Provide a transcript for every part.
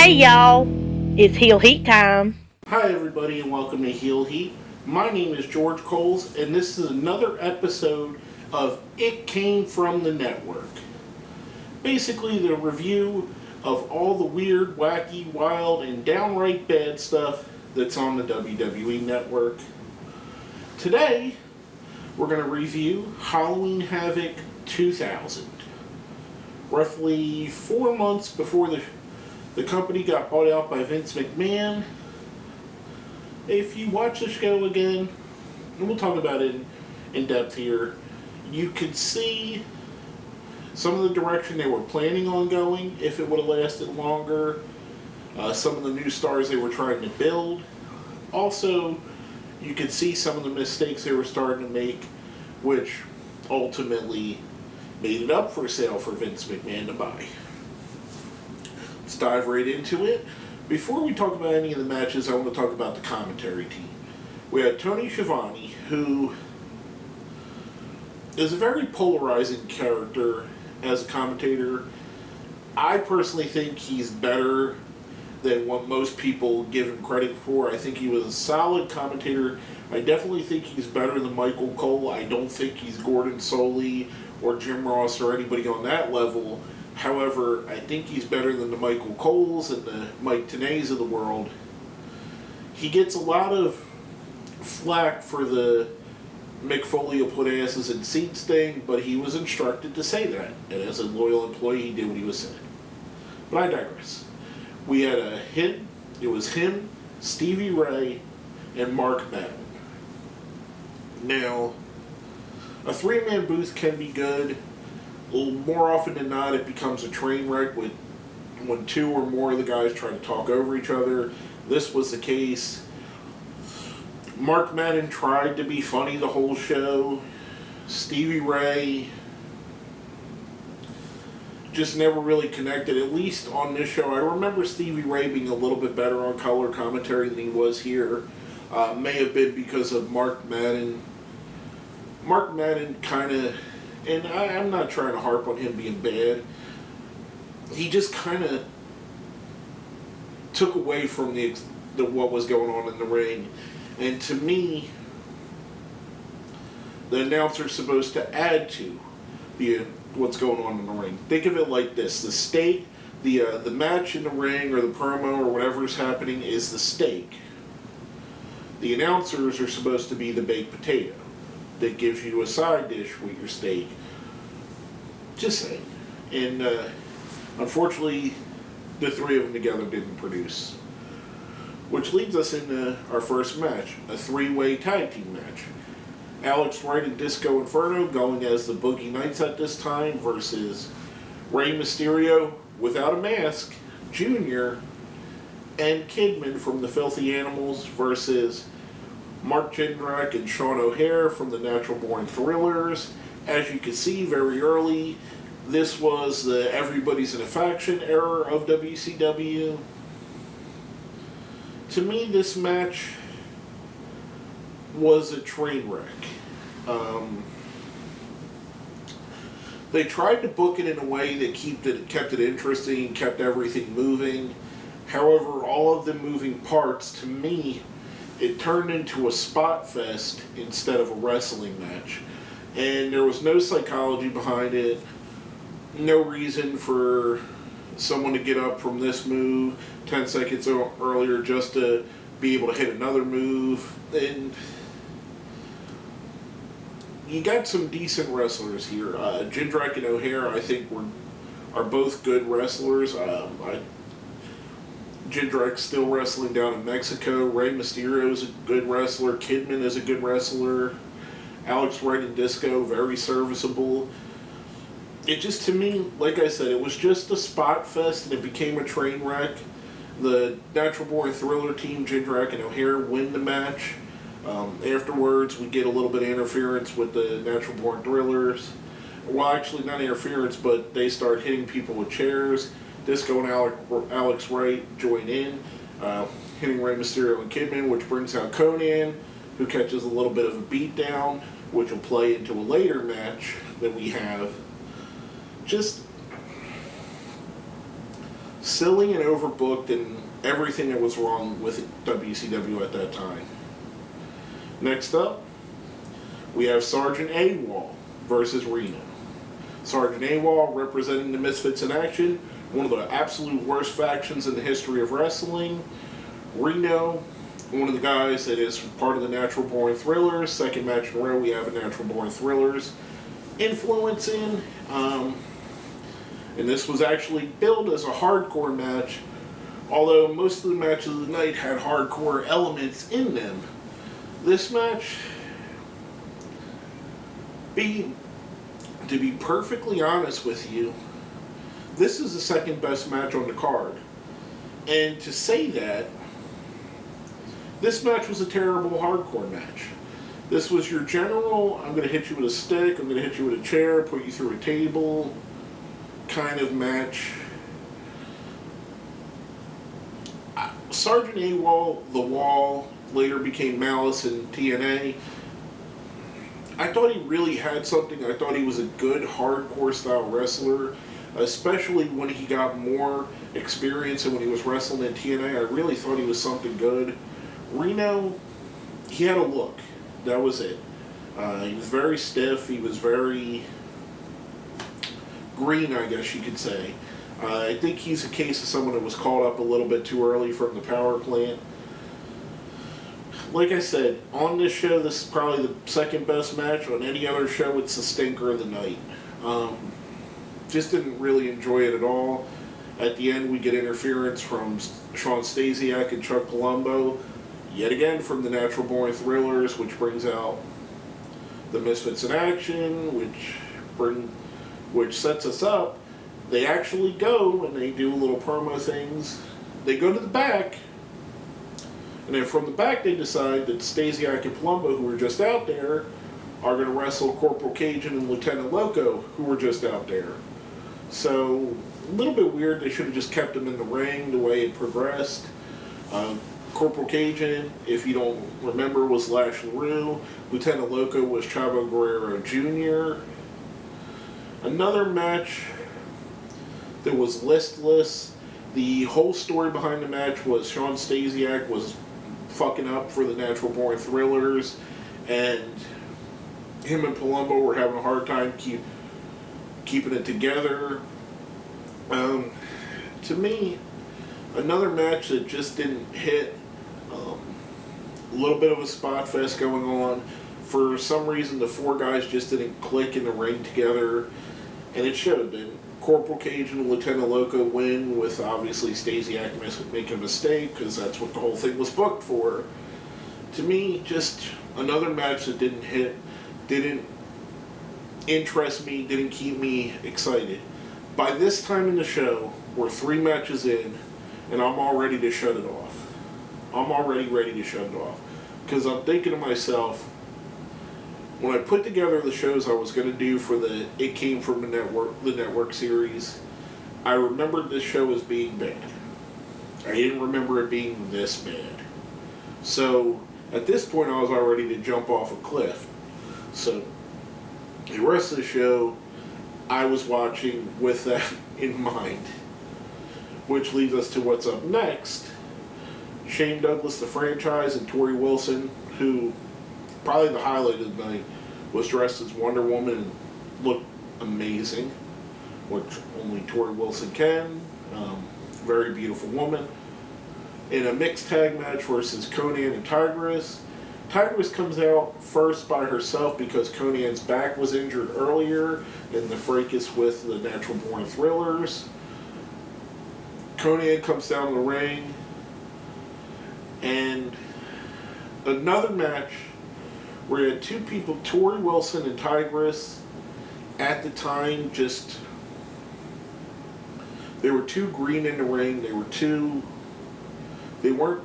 Hey y'all, it's Heel Heat time. Hi, everybody, and welcome to Heel Heat. My name is George Coles, and this is another episode of It Came From the Network. Basically, the review of all the weird, wacky, wild, and downright bad stuff that's on the WWE Network. Today, we're going to review Halloween Havoc 2000. Roughly 4 months before the company got bought out by Vince McMahon. If you watch the show again, and we'll talk about it in depth here, you could see some of the direction they were planning on going if it would have lasted longer, some of the new stars they were trying to build. Also, you could see some of the mistakes they were starting to make, which ultimately made it up for sale for Vince McMahon to buy. Let's dive right into it. Before we talk about any of the matches, I want to talk about the commentary team. We had Tony Schiavone, who is a very polarizing character as a commentator. I personally think he's better than what most people give him credit for. I think he was a solid commentator. I definitely think he's better than Michael Cole. I don't think he's Gordon Soley or Jim Ross or anybody on that level. However, I think he's better than the Michael Coles and the Mike Tenays of the world. He gets a lot of flack for the Mick Foley will put asses in seats thing, but he was instructed to say that. And as a loyal employee, he did what he was saying. But I digress. We had it was him, Stevie Ray, and Mark Madden. Now, a three-man booth can be good. More often than not, it becomes a train wreck when two or more of the guys try to talk over each other. This was the case. Mark Madden tried to be funny the whole show. Stevie Ray just never really connected, at least on this show. I remember Stevie Ray being a little bit better on color commentary than he was here. May have been because of Mark Madden. Mark Madden kind of, and I'm not trying to harp on him being bad, he just kind of took away from the what was going on in the ring. And to me, the announcer's supposed to add to what's going on in the ring. Think of it like this: the stake, the match in the ring or the promo or whatever's happening is the steak. The announcers are supposed to be the baked potato that gives you a side dish with your steak. Just saying. And unfortunately, the three of them together didn't produce. Which leads us into our first match, a three-way tag team match. Alex Wright and Disco Inferno going as the Boogie Knights at this time versus Rey Mysterio without a mask, Jr., and Kidman from the Filthy Animals versus Mark Jindrak and Sean O'Haire from the Natural Born Thrillers. As you can see very early, this was the Everybody's in a Faction era of WCW. To me, this match was a train wreck. They tried to book it in a way that kept it interesting, kept everything moving. However, all of the moving parts, to me, it turned into a spot fest instead of a wrestling match. And there was no psychology behind it, no reason for someone to get up from this move 10 seconds earlier just to be able to hit another move. And you got some decent wrestlers here. Jindrak and O'Haire, I think, are both good wrestlers. Jindrak's still wrestling down in Mexico. Rey Mysterio is a good wrestler. Kidman is a good wrestler. Alex Wright and Disco, very serviceable. It just, to me, like I said, it was just a spot fest and it became a train wreck. The Natural Born Thriller team, Jindrak and O'Haire, win the match. Afterwards, we get a little bit of interference with the Natural Born Thrillers. Well, actually, not interference, but they start hitting people with chairs. Disco and Alex Wright join in, hitting Rey Mysterio and Kidman, which brings out Conan, who catches a little bit of a beatdown, which will play into a later match that we have. Just silly and overbooked and everything that was wrong with WCW at that time. Next up, we have Sergeant AWOL versus Reno. Sergeant AWOL representing the Misfits in Action, one of the absolute worst factions in the history of wrestling. Reno, one of the guys that is part of the Natural Born Thrillers. Second match in a row we have a Natural Born Thrillers influence in. And this was actually billed as a hardcore match, although most of the matches of the night had hardcore elements in them. This match, to be perfectly honest with you, this is the second best match on the card. And to say that, this match was a terrible hardcore match. This was your general, I'm going to hit you with a stick, I'm going to hit you with a chair, put you through a table kind of match. Sergeant AWOL, The Wall, later became Malice in TNA. I thought he really had something. I thought he was a good hardcore style wrestler, especially when he got more experience and when he was wrestling in TNA. I really thought he was something good. Reno, he had a look. That was it. He was very stiff. He was very green, I guess you could say. I think he's a case of someone that was called up a little bit too early from the power plant. Like I said, on this show, this is probably the second best match. On any other show, it's the stinker of the night. Just didn't really enjoy it at all. At the end, we get interference from Sean Stasiak and Chuck Palumbo, yet again from the Natural Born Thrillers, which brings out the Misfits in Action, which sets us up. They actually go and they do little promo things. They go to the back, and then from the back they decide that Stasiak and Palumbo, who were just out there, are going to wrestle Corporal Cajun and Lieutenant Loco, who were just out there. So, a little bit weird. They should have just kept them in the ring the way it progressed. Corporal Cajun, if you don't remember, was Lash LaRue. Lieutenant Loco was Chavo Guerrero Jr. Another match that was listless. The whole story behind the match was Sean Stasiak was fucking up for the Natural Born Thrillers, and him and Palumbo were having a hard time keeping it together. To me, another match that just didn't hit. A little bit of a spot fest going on. For some reason, the four guys just didn't click in the ring together, and it showed. And Corporal Cajun and Lieutenant Loco win with obviously Stasiak making a mistake, because that's what the whole thing was booked for. To me, just another match that didn't hit, didn't interest me, didn't keep me excited. By this time in the show, we're 3 matches in, and I'm all ready to shut it off. I'm already ready to shut it off. Because I'm thinking to myself, when I put together the shows I was going to do for the It Came From the Network series, I remembered this show as being bad. I didn't remember it being this bad. So, at this point, I was all ready to jump off a cliff. So, the rest of the show, I was watching with that in mind. Which leads us to what's up next. Shane Douglas, the franchise, and Tori Wilson, who, probably the highlight of the night, was dressed as Wonder Woman and looked amazing, which only Tori Wilson can. Very beautiful woman. In a mixed tag match versus Conan and Tigress. Tigress comes out first by herself because Conan's back was injured earlier in the fracas with the Natural Born Thrillers. Conan comes down the ring, and another match where you had 2 people, Tori Wilson and Tigress, at the time they were too green in the ring. They weren't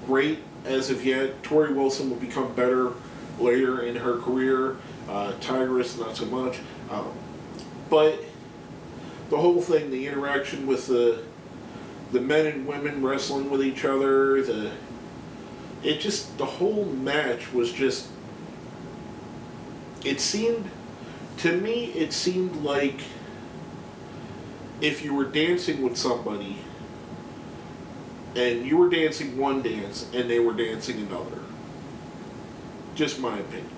great as of yet. Tori Wilson would become better later in her career. Tigress, not so much. But the whole thing, the interaction with the men and women wrestling with each other, the whole match was just, to me, it seemed like if you were dancing with somebody and you were dancing one dance and they were dancing another. Just my opinion.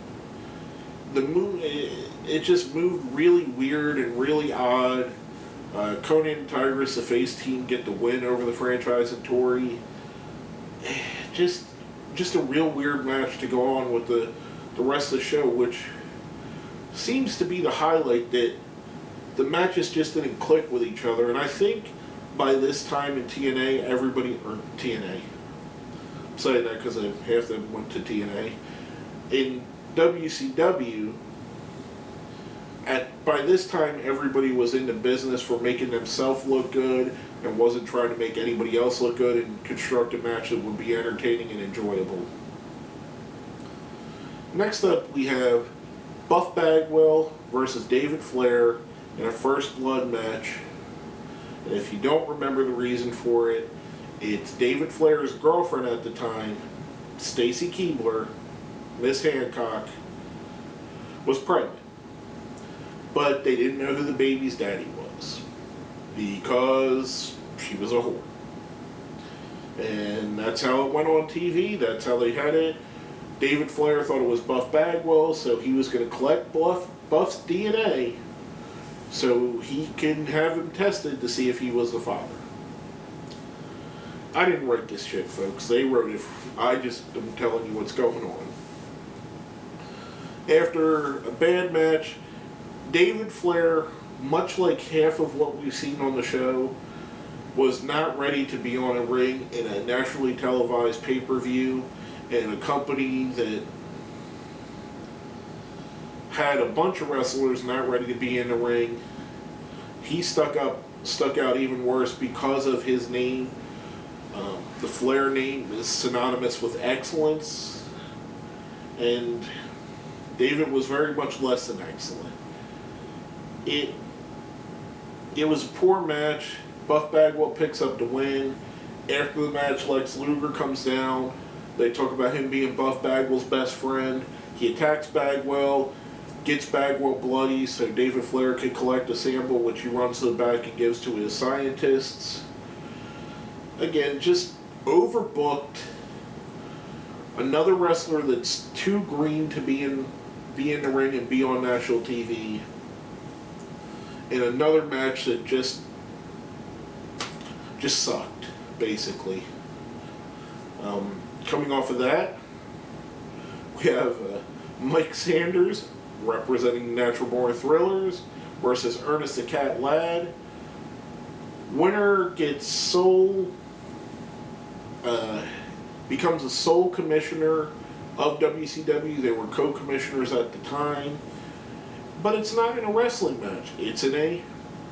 It just moved really weird and really odd. Conan and Tigress, the face team, get the win over the franchise and Tori. Just a real weird match to go on with the rest of the show, which seems to be the highlight, that the matches just didn't click with each other. And I think by this time in TNA, TNA, I'm saying that because half of them went to TNA. In WCW, by this time, everybody was in the business for making themselves look good and wasn't trying to make anybody else look good and construct a match that would be entertaining and enjoyable. Next up, we have Buff Bagwell versus David Flair in a First Blood match. And if you don't remember the reason for it, it's David Flair's girlfriend at the time, Stacy Keibler, Miss Hancock, was pregnant. But they didn't know who the baby's daddy was because she was a whore. And that's how it went on TV. That's how they had it. David Flair thought it was Buff Bagwell, so he was going to collect Buff's DNA so he can have him tested to see if he was the father. I didn't write this shit, folks. They wrote it. I just am telling you what's going on. After a bad match, David Flair, much like half of what we've seen on the show, was not ready to be on a ring in a nationally televised pay-per-view in a company that had a bunch of wrestlers not ready to be in the ring. He stuck out even worse because of his name. The Flair name is synonymous with excellence, and David was very much less than excellent. It was a poor match. Buff Bagwell picks up the win. After the match, Lex Luger comes down. They talk about him being Buff Bagwell's best friend. He attacks Bagwell, gets Bagwell bloody so David Flair can collect a sample, which he runs to the back and gives to his scientists. Again, just overbooked. Another wrestler that's too green to be in the ring and be on national TV. In another match that just sucked, basically. Coming off of that, we have Mike Sanders representing Natural Born Thrillers versus Ernest the Cat Ladd. Winner gets becomes a sole commissioner of WCW. They were co-commissioners at the time. But it's not in a wrestling match. It's in a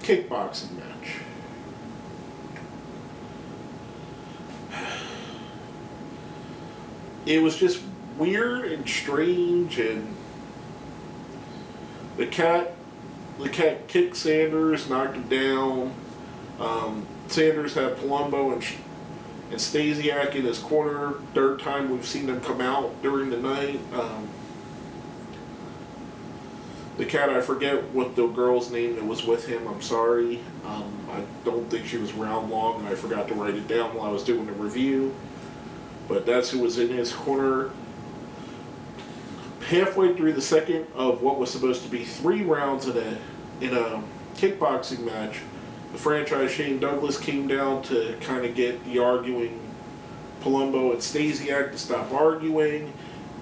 kickboxing match. It was just weird and strange, and the cat kicked Sanders, knocked him down. Sanders had Palumbo and Stasiak in his corner. Third time we've seen them come out during the night. The cat, I forget what the girl's name that was with him. I'm sorry. I don't think she was around long, and I forgot to write it down while I was doing the review. But that's who was in his corner. Halfway through the second of what was supposed to be 3 rounds in a kickboxing match, the franchise Shane Douglas came down to kind of get the arguing Palumbo and Stasiak to stop arguing,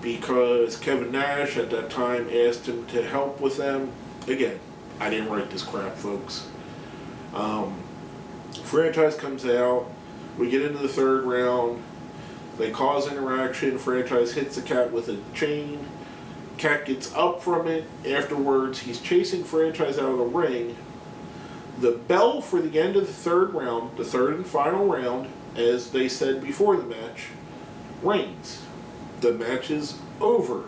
because Kevin Nash at that time asked him to help with them. Again, I didn't write this crap, folks. Franchise comes out. We get into the 3rd round. They cause interaction. Franchise hits the cat with a chain. Cat gets up from it. Afterwards, he's chasing Franchise out of the ring. The bell for the end of the 3rd round, the 3rd and final round, as they said before the match, rings. The match is over.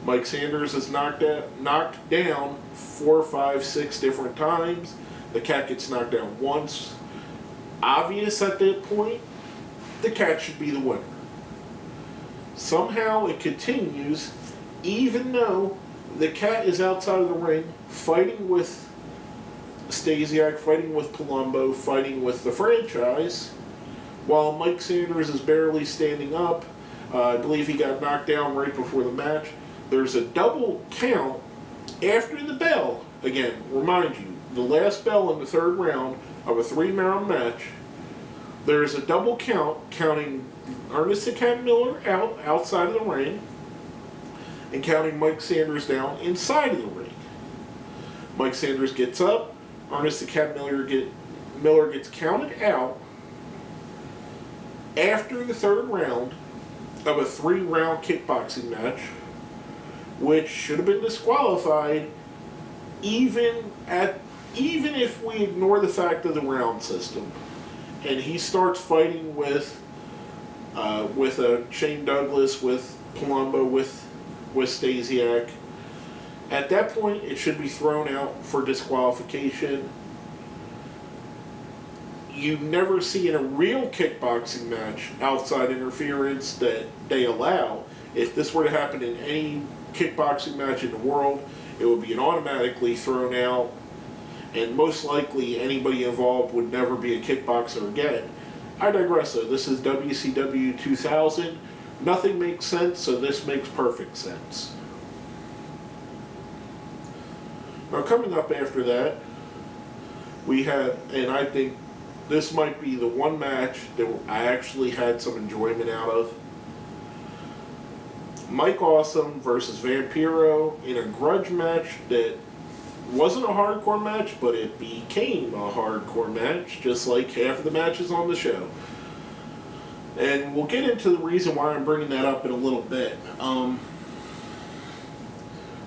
Mike Sanders is knocked down 4, 5, 6 different times. The cat gets knocked down once. Obvious at that point, the cat should be the winner. Somehow it continues, even though the cat is outside of the ring, fighting with Stasiak, fighting with Palumbo, fighting with the franchise. while Mike Sanders is barely standing up. I believe he got knocked down right before the match. There's a double count after the bell. Again, remind you, the last bell in the third round of a 3-round match. There's a double count, counting Ernest the Cat Miller outside of the ring, and counting Mike Sanders down inside of the ring. Mike Sanders gets up. Ernest the Cat Miller gets counted out after the third round of a 3-round kickboxing match, which should have been disqualified, even if we ignore the fact of the round system. And he starts fighting with Shane Douglas, with Palumbo, with Stasiak. At that point, it should be thrown out for disqualification. You never see in a real kickboxing match outside interference that they allow. If this were to happen in any kickboxing match in the world, it would be an automatically thrown out, and most likely anybody involved would never be a kickboxer again. I digress though. This is WCW 2000. Nothing makes sense, so this makes perfect sense. Now coming up after that, we had, and I think this might be the one match that I actually had some enjoyment out of. Mike Awesome versus Vampiro in a grudge match that wasn't a hardcore match, but it became a hardcore match, just like half of the matches on the show. And we'll get into the reason why I'm bringing that up in a little bit.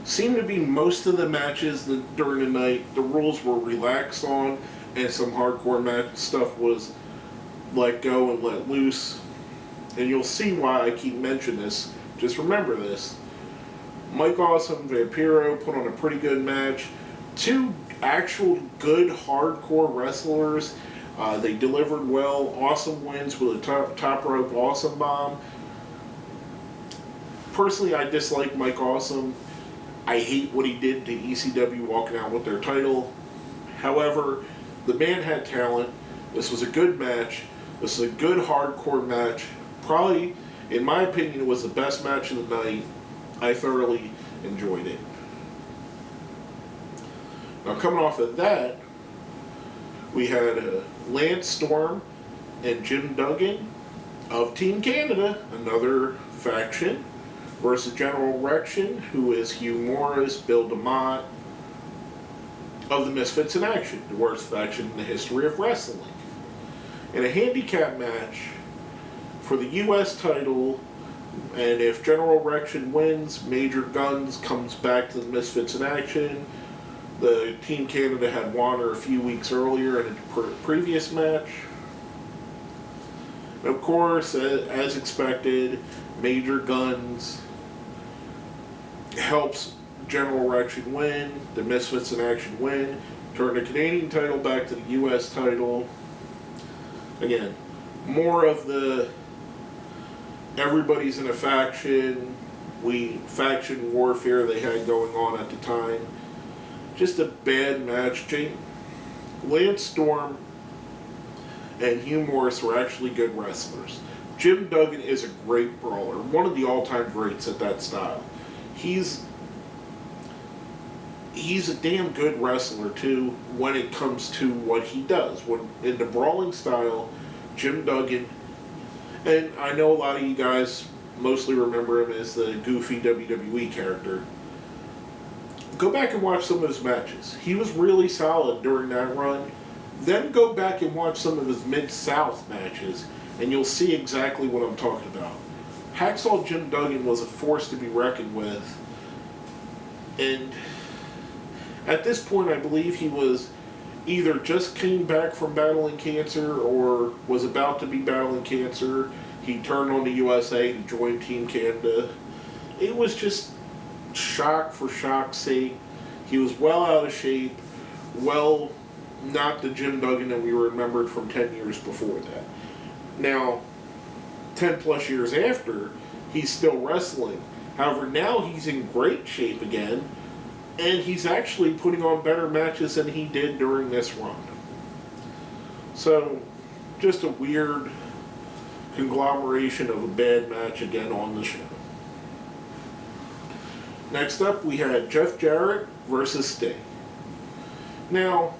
Seemed to be most of the matches during the night, the rules were relaxed on, and some hardcore match stuff was let go and let loose. And you'll see why I keep mentioning this. Just remember this. Mike Awesome, Vampiro put on a pretty good match. Two actual good hardcore wrestlers. They delivered well. Awesome wins with a top rope Awesome bomb. Personally, I dislike Mike Awesome. I hate what he did to ECW walking out with their title. However, the man had talent. This was a good match. This is a good hardcore match. Probably, in my opinion, it was the best match of the night. I thoroughly enjoyed it. Now, coming off of that, we had Lance Storm and Jim Duggan of Team Canada, another faction, versus General Erection, who is Hugh Morris, Bill DeMott, of the Misfits in Action, the worst faction in the history of wrestling. In a handicap match for the U.S. title, and if General Erection wins, Major Guns comes back to the Misfits in Action. The Team Canada had won her a few weeks earlier in a previous match. And of course, as expected, Major Guns helps General Erection win, the Misfits in Action win, turn the Canadian title back to the U.S. title. Again, more of the everybody's in a faction, faction warfare they had going on at the time. Just a bad match. Lance Storm and Hugh Morris were actually good wrestlers. Jim Duggan is a great brawler, one of the all-time greats at that style. He's a damn good wrestler too when it comes to what he does. When in the brawling style, Jim Duggan, and I know a lot of you guys mostly remember him as the goofy WWE character. Go back and watch some of his matches. He was really solid during that run. Then go back and watch some of his Mid-South matches, and you'll see exactly what I'm talking about. Hacksaw Jim Duggan was a force to be reckoned with. And at this point, I believe he was either just came back from battling cancer or was about to be battling cancer. He turned on the USA to join Team Canada. It was just shock for shock's sake. He was well out of shape. Well, not the Jim Duggan that we remembered from 10 years before that. Now, 10 plus years after, he's still wrestling. However, now he's in great shape again, and he's actually putting on better matches than he did during this run. So, just a weird conglomeration of a bad match again on the show. Next up, we had Jeff Jarrett versus Sting. Now,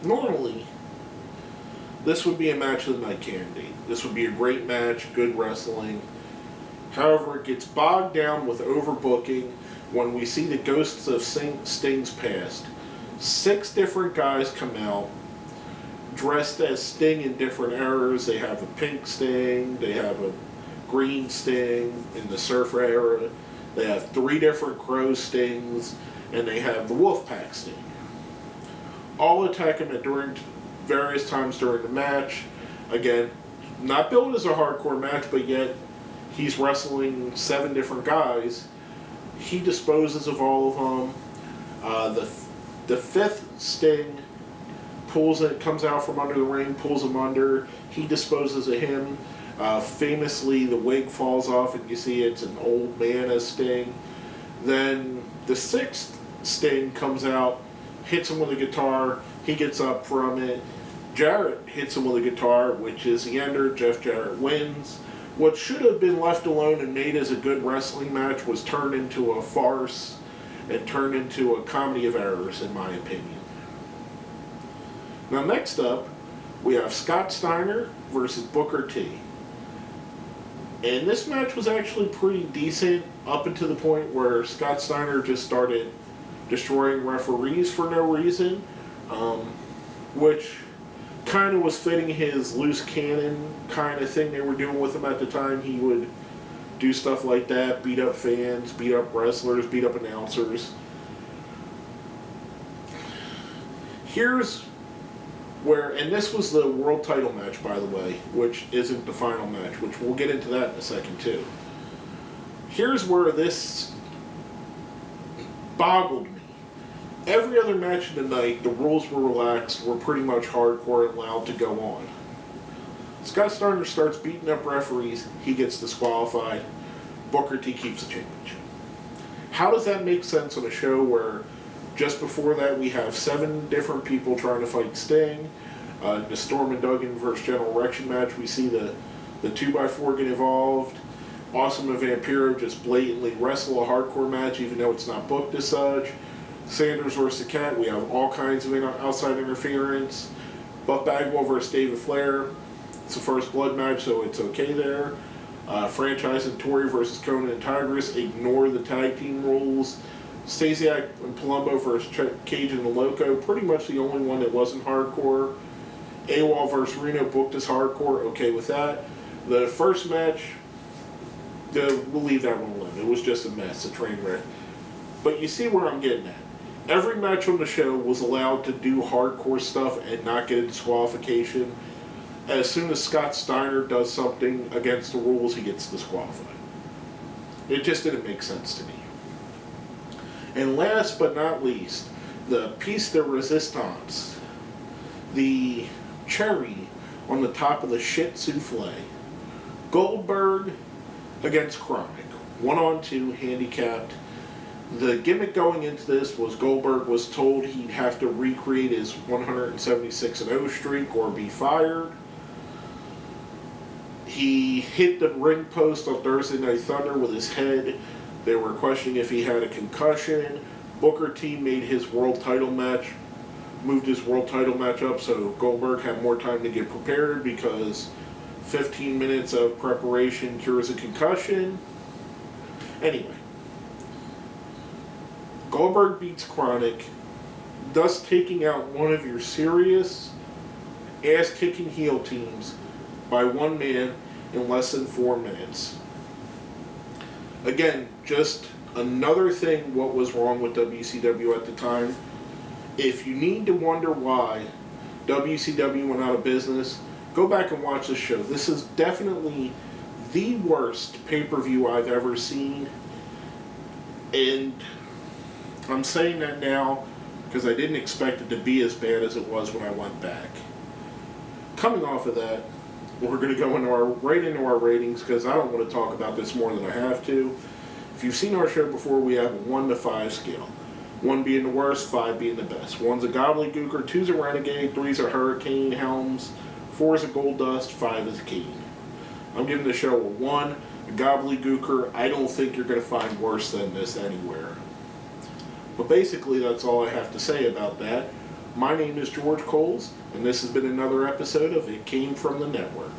normally, this would be a match of the night candidate. This would be a great match, good wrestling. However, it gets bogged down with overbooking when we see the ghosts of Sting's past. 6 different guys come out, dressed as Sting in different eras. They have a pink Sting, they have a green Sting in the Surfer era, they have 3 different Crow Stings, and they have the Wolfpack Sting. All attack him at various times during the match. Again, not billed as a hardcore match, but yet he's wrestling 7 different guys. He disposes of all of them. The 5th Sting comes out from under the ring, pulls him under. He disposes of him. Famously, the wig falls off, and you see it's an old man as Sting. Then the 6th Sting comes out, hits him with a guitar. He gets up from it. Jarrett hits him with a guitar, which is the ender. Jeff Jarrett wins. What should have been left alone and made as a good wrestling match was turned into a farce and turned into a comedy of errors, in my opinion. Now, next up, we have Scott Steiner versus Booker T. And this match was actually pretty decent up until the point where Scott Steiner just started destroying referees for no reason, which kind of was fitting his loose cannon kind of thing they were doing with him at the time. He would do stuff like that, beat up fans, beat up wrestlers, beat up announcers. Here's where, and this was the world title match, by the way, which isn't the final match, which we'll get into that in a second too. Here's where this boggled me. Every other match of the night, the rules were relaxed, were pretty much hardcore and allowed to go on. Scott Steiner starts beating up referees, he gets disqualified. Booker T keeps the championship. How does that make sense on a show where just before that we have 7 different people trying to fight Sting? The Storm and Duggan versus General Erection match, we see the 2x4 get involved. Awesome and Vampiro just blatantly wrestle a hardcore match even though it's not booked as such. Sanders versus the Cat, we have all kinds of outside interference. Buff Bagwell versus David Flair, it's the first blood match, so it's okay there. Franchise and Tori versus Conan and Tigress, ignore the tag team rules. Stasiak and Palumbo versus Cage and the Loco, pretty much the only one that wasn't hardcore. AWOL versus Reno, booked as hardcore, okay with that. The first match, we'll leave that one alone. It was just a mess, a train wreck. But you see where I'm getting at. Every match on the show was allowed to do hardcore stuff and not get a disqualification. As soon as Scott Steiner does something against the rules, he gets disqualified. It just didn't make sense to me. And last but not least, the piece de resistance, the cherry on the top of the shit souffle. Goldberg against Chronic, 1-on-2, handicapped. The gimmick going into this was Goldberg was told he'd have to recreate his 176-0 streak or be fired. He hit the ring post on Thursday Night Thunder with his head. They were questioning if he had a concussion. Booker T made his world title match, moved his world title match up so Goldberg had more time to get prepared because 15 minutes of preparation cures a concussion. Anyway. Goldberg beats Chronic, thus taking out one of your serious ass-kicking heel teams by one man in less than 4 minutes. Again, just another thing what was wrong with WCW at the time. If you need to wonder why WCW went out of business, go back and watch this show. This is definitely the worst pay-per-view I've ever seen. And I'm saying that now because I didn't expect it to be as bad as it was when I went back. Coming off of that, we're going to go right into our ratings because I don't want to talk about this more than I have to. If you've seen our show before, we have a 1 to 5 scale. 1 being the worst, 5 being the best. 1's a gobbledygooker, 2's a renegade, 3's a hurricane, Helms, 4's a gold dust, 5 is a Kane. I'm giving the show a 1, a gobbledygooker. I don't think you're going to find worse than this anywhere. But basically, that's all I have to say about that. My name is George Coles, and this has been another episode of It Came From the Network.